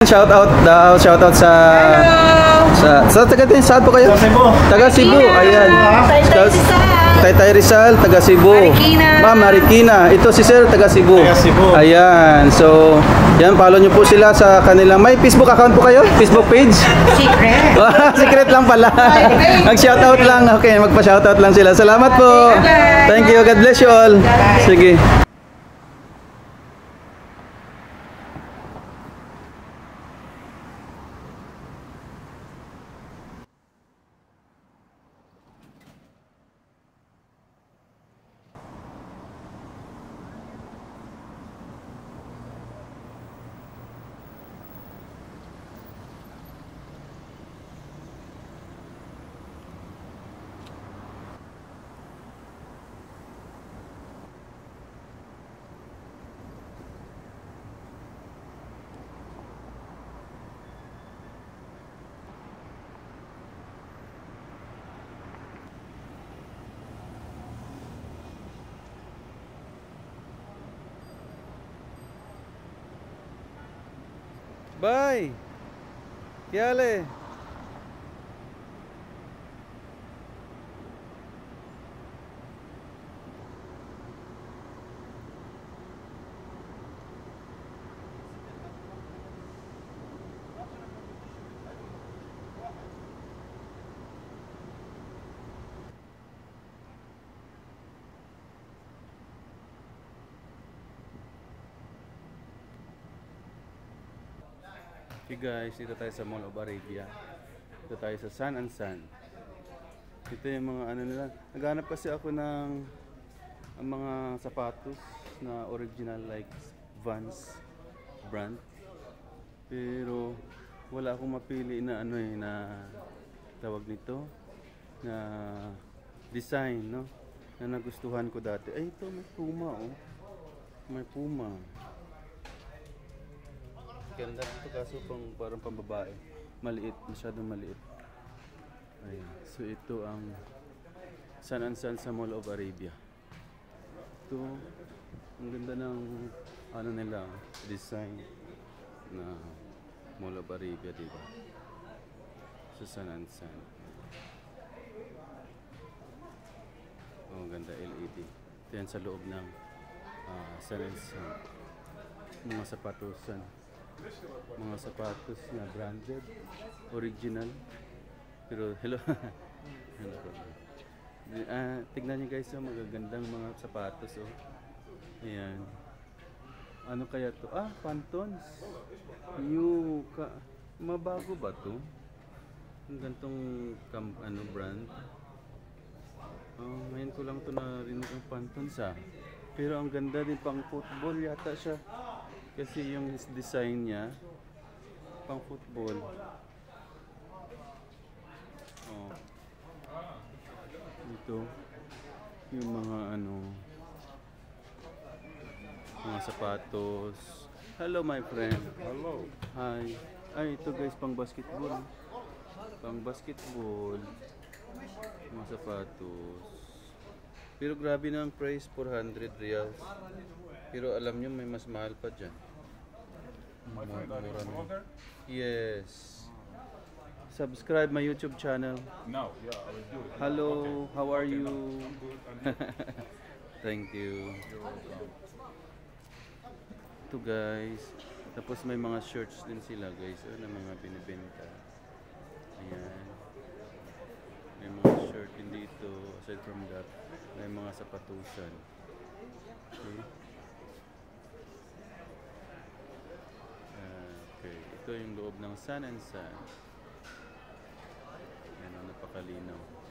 Shout out daw, shout out sa taga din, saan po kayo? Taga Cebu. Ayan. Taytay Rizal, taga Cebu. Ma'am Marikina. Ito si Sir, taga Cebu. Ayan. So, yan, follow nyo po sila sa kanilang. May Facebook account po kayo? Facebook page? Secret. Secret lang pala. Mag-shoutout lang. Okay, magpa-shoutout lang sila. Salamat po. Thank you. God bless you all. Sige. Bye. Yale. Okay guys, dito tayo sa Mall of Arabia. Dito tayo sa Sun and Sun. Ito yung mga ano nila. Naghanap kasi ako ng mga sapatos na original like Vans brand. Pero wala akong mapili na ano eh, na tawag nito na design, no? Na nagustuhan ko dati. Ay, ito may Puma oh. May Puma. Ganda ito kaso parang pambabae. Maliit, masyadong maliit. Ayan. So ito ang Sun and Sun sa Mall of Arabia. Ito, ang ganda ng ano nila, design na Mall of Arabia, diba? Sa Sun and Sun. Oh, ganda LED. Ito yan sa loob ng Sun and Sun. Mga sapatusan. Mga sapatos na branded, original. Pero hello. Tignan niyo guys, yung magagandang mga sapatos oh. Ayan. Ano kaya to? Pantons. New mabago ba to? Ang gantong ano brand. Ngayon ko lang to narinig ang Pantons Pero ang ganda din, pang football yata siya. Kasi yung design niya pang football. Oh. Ito yung mga ano, mga sapatos. Hello my friend. Hello. Hi. Ay, ito guys, pang basketball. Pang basketball. Mga sapatos. Pero grabe na ang price, 400 reals. Pero alam nyo, may mas mahal pa dyan. Mura na. Yes. Subscribe my YouTube channel. No, yeah, I will do it. Hello, Okay. how are you? I'm good. I'm good. Thank you. You're welcome. Ito guys. Tapos may mga shirts din sila guys. Na mga binibenta. Ayan. May mga shirt din dito. Aside from that, may mga sapatusan. Okay. Okay. Ito yung loob ng Sun and Sun. Ayan, napakalinaw.